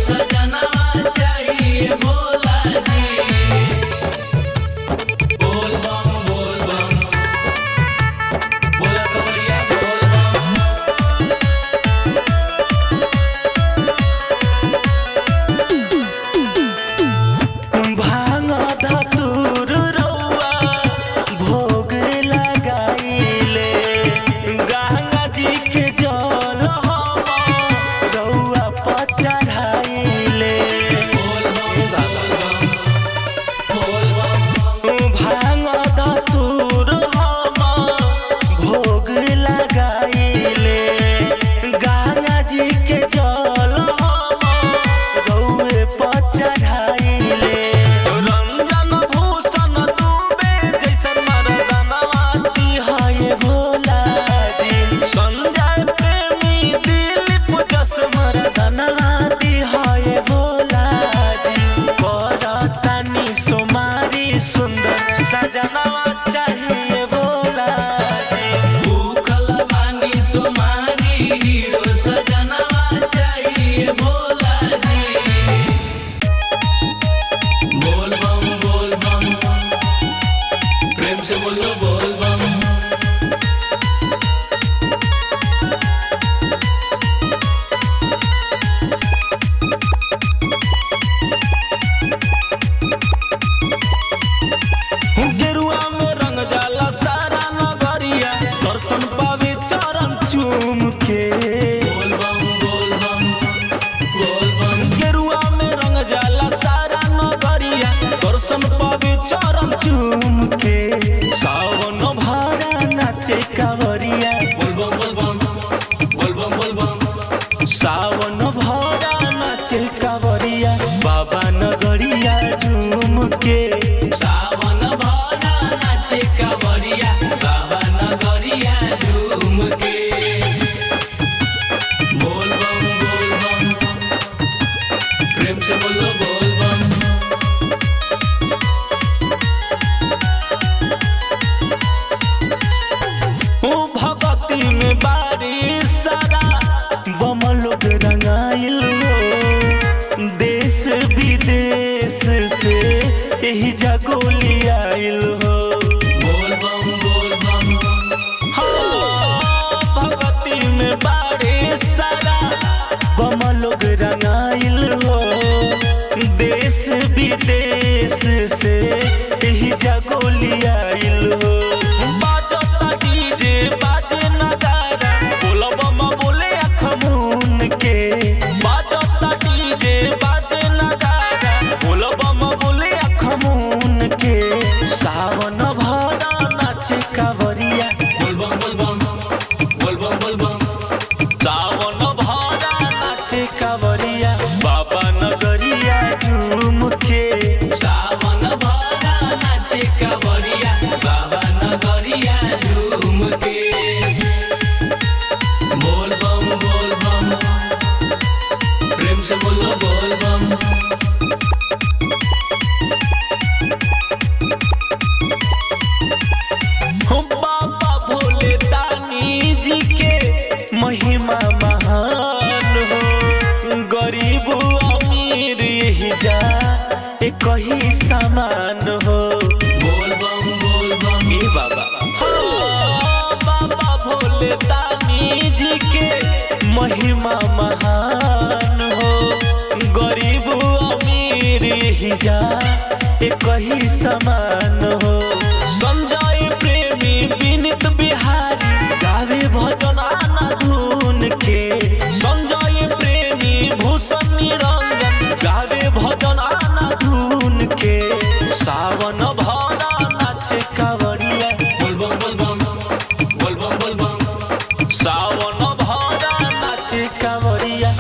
सजनवा चाहिए भोला जी। बोल बम बोला कवरिया बोल बम। भांग धतूर रउआ भोग लगाइले, गंगा जी के जल हम रउआ पर चढ़ाइले। भांग धतूर हम भोग लगाइले, गंगा जी के जल हम रउए पर चढ़ाइले। रंजन भूषण दुबे जैसन मर्दनवा दिहाए भोला जी। संजय प्रेमी दिलीप जस मर्दनवा दिहाए भोला जी। करतानी सोमारी सुंदर सजनवा चाहिए भोला जी। भूखल बानी सोमारी हीरो सजनवा चाहिए भोला जी। बोल बम प्रेम से बोलो बोल बम। गेरुआ में रंग जाला सारा नगरिया, दर्शन पावे चरण चूम के। बोल बम गेरुआ में रंग जाला सारा नगरिया, दर्शन पावे चरण चूम के। सावन भरा नाचे कांवरिया, बोल बम सावन भरा नाचे कांवरिया, बाबा नगरिया झूम के। सावन भरा नाचे कांवरिया, बाबा नगरिया झूम के। बोल बम प्रेम से बोलो बोल बम। भगती में बारिश सारा बम लोग रंगाइल हो, देश विदेश से यही जगोली आइल हो। बोल बम हाँ, भगती में बारिश सारा बम लोग रंगाइल हो, देश विदेश से यही जगोली आइल हो। बाजता डीजे बाजे नगारा, बोल बम बोले अख मून के। बाजता डीजे बाजे नगारा, बोल बम बोले अख मून के। सावन भरा नाचे कांवरिया, बोल बम सावन भरा नाचे कांवरिया, बाबा नगरिया झूम के। सावन भरा नाचे कांवरिया, बाबा नगरिया झूम के। बोल बम प्रेम से बोलो बोल बम। हो बाबा भोले दानी जी के महिमा महान हो, गरीब अमीर यही जा एक ही समान हो। बोल बम ए बाबा हो, बाबा भोले दानी जी के महिमा महान हो, गरीब अमीर यही जा एक ही समान हो। संजय प्रेमी विनीत बिहारी गावे भजन आना धुन के। संजय प्रेमी भूषण निरंजन गावे भजन आना धुन के। सावन भरा नाचे कांवरिया, बोल बम सावन भरा नाचे कांवरिया,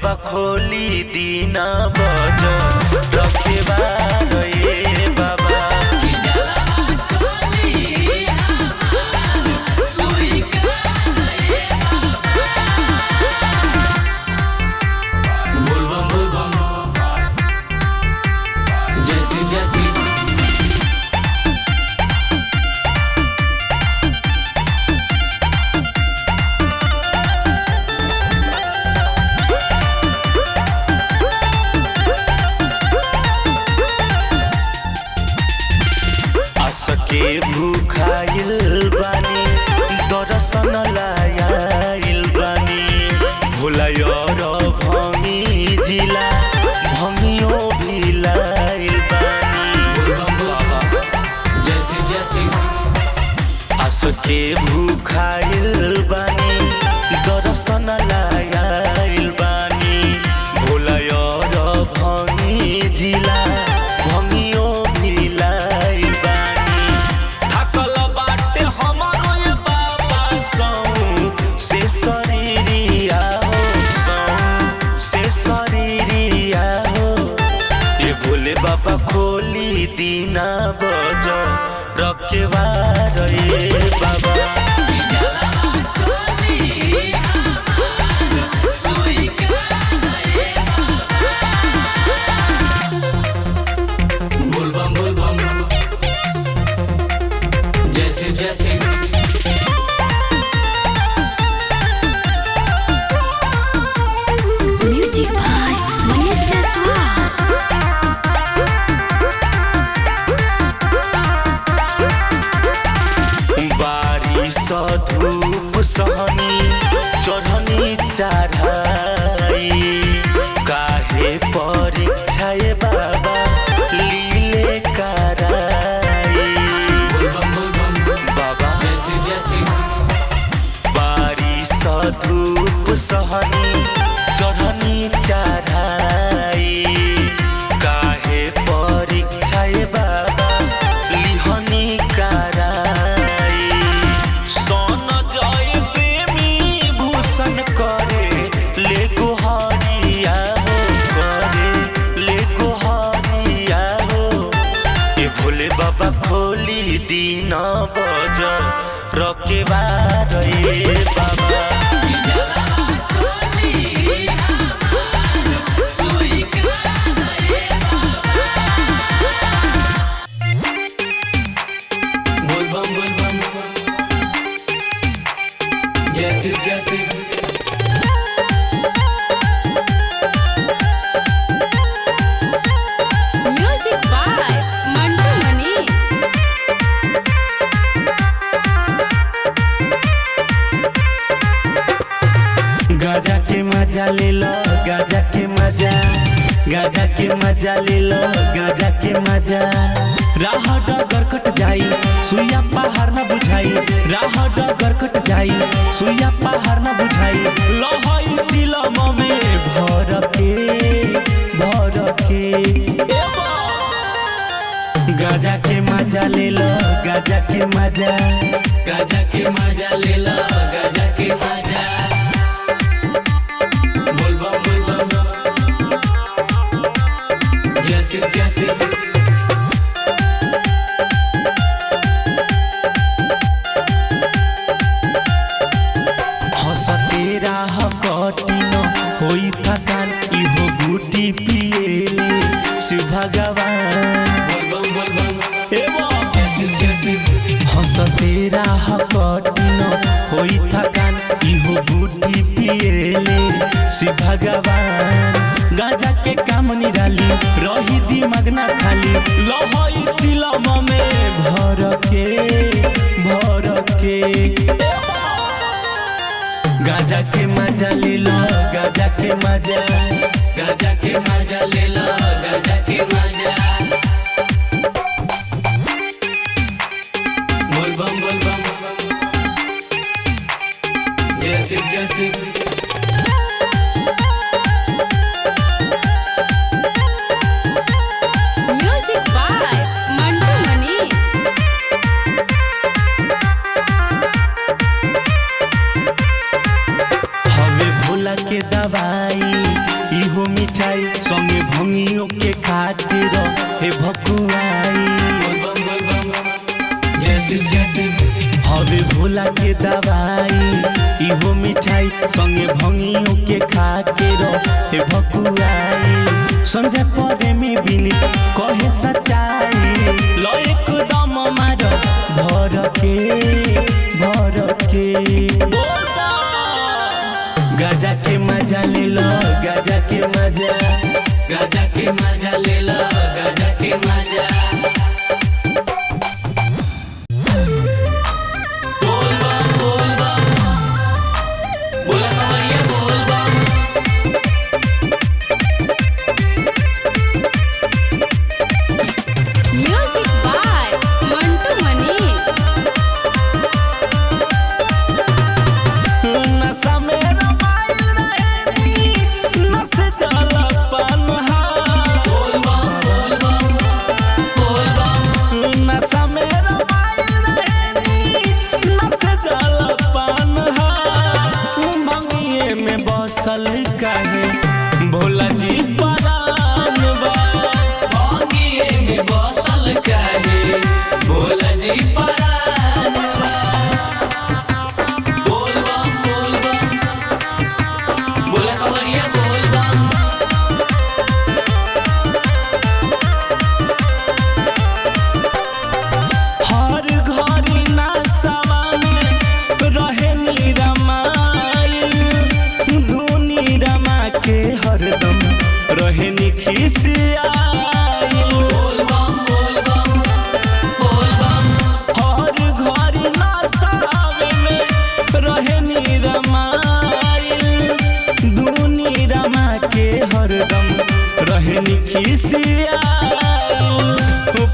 बाबा खोली दीना बजो रखे बार ए बाबा कि जलवा खोली हमार स्वीकार ए बाबा। बोल बम जय शिव जय शिव। के भूखाइल बानी दर्शन लायाइल बानी भोलायर भंगी जिला भंगियो भिलाइल बानी जय शिव जय शिव। आस के भूखाइल बानी दर्शन लायाइल बानी भोलायर भंगी जिला भंगियो भिलाइल बानी थकल बाटे हमारो ये बाबा सौ से शरीरिया हो सौ से शरीरिया हो ये भोले बाबा खोली दीना बजो रखे बार ए बाबा कि जलवा खोली हमार स्वीकार ए बाबा। बोल बम जय शिव जय Shiv. Music by Manish Jaswal. बारिश धूप सहनी चढ़नी चढ़ाई काहे परीक्षा ए बाबा लीले कराई बोल बम बाबा जय शिव जय शिव। बारिश धूप सहनी चढ़नी चढ़ाई काहे परीक्षा ए बाबा लिहनी कराई सोन जय प्रेमी भूषण करे ले गोहरिया हो करे ले गोहरिया हो ए भोले बाबा खोली दीना बजो रखे बार ए बाबा कि जलवा खोली हमार स्वीकार ए बाबा। बोल बम जय शिव जय Shiv. Music by Mantu Manish. गाजा के मजा ले लो गाजा के मजा गाजा के मजा ले लो गाजा के मजा राह डगर कट जाई सुइया पहाड़ न बुझाई राह डगर कट जाई सुइया पहाड़ न बुझाई लहई चिलम में भर के ए बा। गाजा के मजा ले लो गाजा के मजा गाजा के मजा ले लो गाजा के मजा। बोल बम जय शिव जय शिव। हंसते राह कठिन होई थकान इहो बूटी पिएले शिव भगवान बोल बम ए बा। जय शिव जय शिव। हंसते राह कठिन होई थकान इहो बूटी पिएले शिव भगवान गाजा के काम निराली रही दिमाग ना खाली लहई चिलम में भर के गाजा के मजा ले लो गाजा के मजा गाजा के मजा ले लो गाजा के मजा। बोल बम जय शिव जय Shiv. Music by Mantu Manish. हवे भोला के दवाई संगे भंगियों के खातिर हे भकुआई हवे भोला के दवाई इहो मिठाई संगे भंगियों के खातिर हे भकुआई संजय पदे में बिनी कहे सच्चाई लो एकदम मार भर के गाजा के मजा ले लो गाजा के मजा गाजा के मजा ले लो गाजा के मजा बोल बम बोला कवरिया बोल बम म्यूजिक बाय मंटू मनीष। नशा में रमाइल रहेनी नस जाला पनहा बोल बम नशा में रमाइल रहेनी नस जाला पनहा मंगिए में बसल काहे भोला जी परान बा भांगिए में बसल काहे भोला जी परान बा। बोल बम बोला कवरिया बोल बम हर घड़ी नशा में रहे निरमाइल धुनी रमा के हरदम रहे निखिसियाइल बोल बम हर घड़ी नशा में रहे निरमाइल धुनी रमा के हरदम रहे निखिसियाइल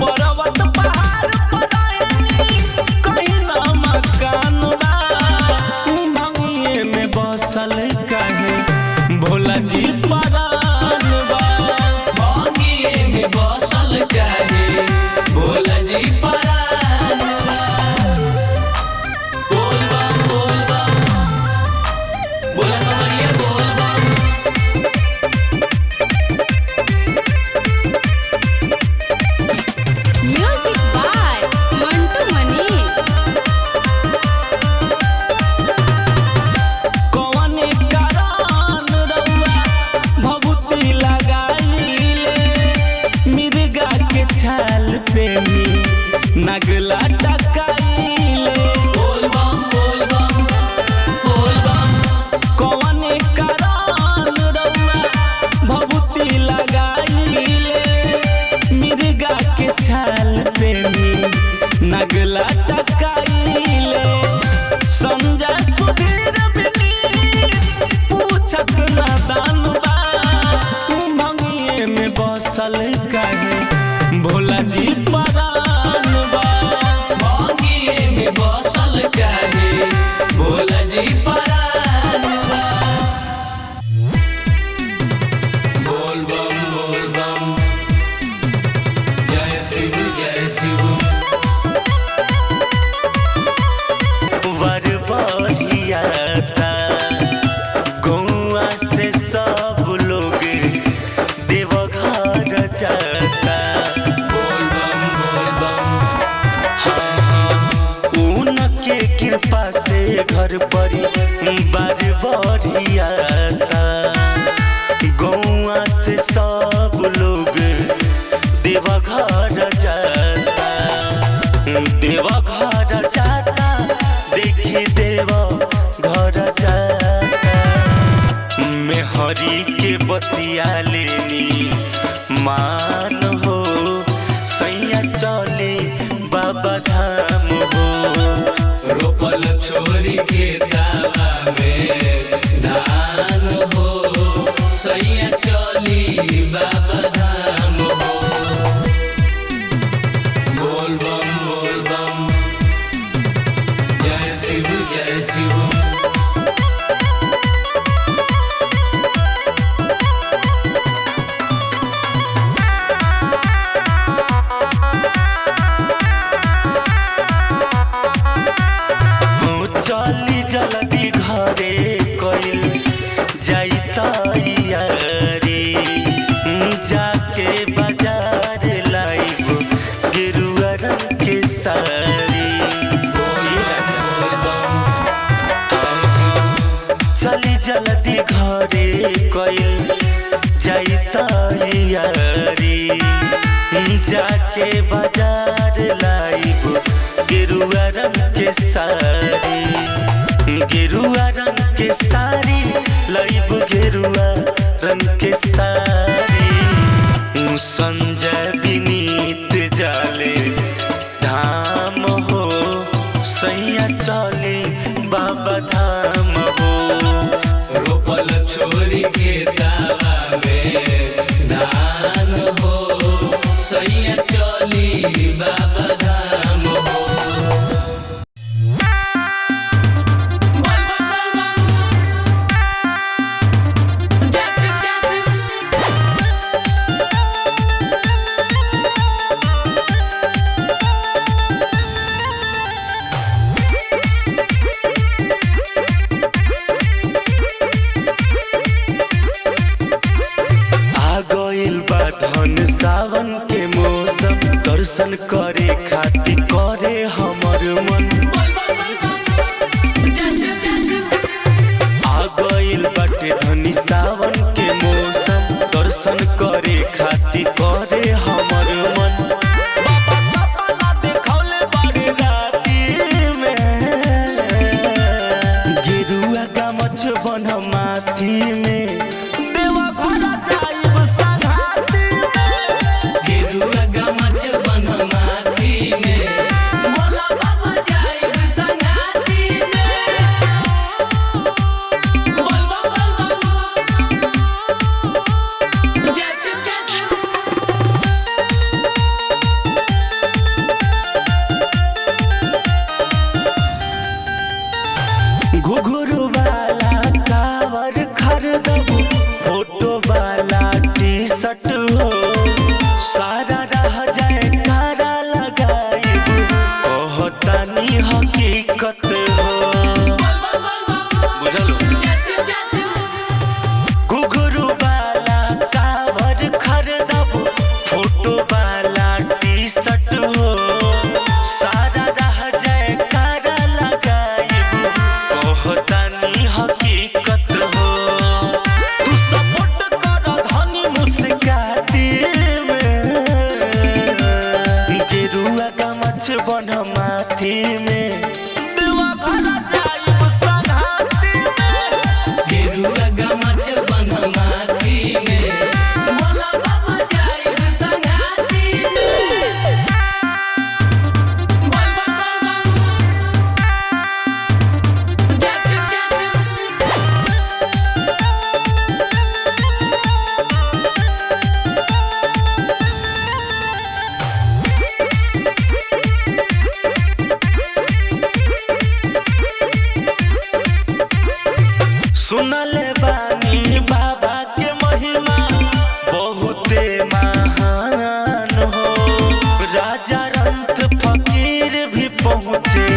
पर्वत पहाड़ पर रहनी कहीं ना मकान बा मंगिए में बसल काहे भोला जी परान बा भांगिए में बसल काहे भोला जी परान बा। बोल बम बोला कवरिया बोल बम म्यूजिक बाय मंटू मनीष। कौन कारण रउआ भभूति लगाइले मिर्गा के छाल पे नगला टकाइले बोल बम कौन कारण रउआ भभूति लगाइले मिर्गा के छाल पे नगला टकाइले संजय सुधीर बिनी पूछत ना दान बा मंगिए में बसल काहे भोला जी परान बा भांगिए में बसल काहे भोला जी परान बा। बोल बम जय शिव वर बढ़ियाता गौआ से सब लोग देवघर जाता बोल बम उनके कृपा से घर परिवार बढ़ियाता गौआ से सब लोग देवघर जाता देवघर जाता देखी देव घर जाता मेहरी के बतिया लेनी मान हो सैया चले बाबा धाम हो रोपल छोरी के दावा में धान हो सैया चली बाबा धाम हो। बोल बम जय शिव चली जल्दी घरे कइल जाई तैयारी जाके बाजार लाइब गेरुआ रंग के साड़ी गेरुआ रंग के साड़ी लाइब गेरुआ रंग के साड़ी संजय विनीत जाले धाम हो सैया चली बाबा धाम हो रोपल छोरी खेतावा में धान हो सैया चली बाबा धाम हो धन सावन के मौसम दर्शन करे खातिर करे हमर मन आ गइल बाटे धनी सावन के मौसम दर्शन करे खातिर करे हमर मन बाबा सपना देखौले बारे राती में गेरुआ गमछ बन माथी में देवा घर जाइब गेरुआ गमछ बन माथी में बोला बाबा जाइब संगाती में बोल बाबा जैसे घुघुरु वाला कावर खरीदबू फोटो वाला टी शर्ट हो सारा रह जाए कारा लगाइब कहतानी हकीकत हो बुझलो घुघुरु वाला कावर खरीदबू फोटो वाला टी शर्ट हो सारा रह जाए कारा लगाइब कहतानी हकीकत हो तू सपोर्ट कर धनी मुस्काती गेरुआ गमछ बन माथी में देवा घर जाइब संगाती में गेरुआ गमछ बन माथी में बोला बाबा जाइब संगाती में बोल बाबा जैसे सुनले बानी बाबा के महिमा बहुते महान हो राजा रंत फकीर भी पहुँचे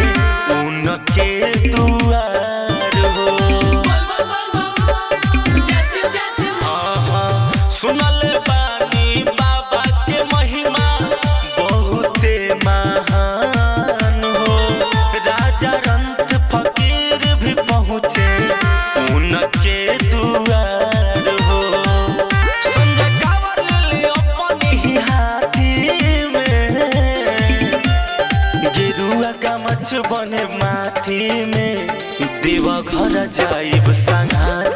उनके दुआर हो सुनले बानी बाबा के महिमा बहुते महान हो राजा रंत फकीर भी पहुँचे उनके दुआर हो संजय कावर ले अपने ही हाथी में गेरुआ गमछ बने माथी में देवा घर जाइब संगाती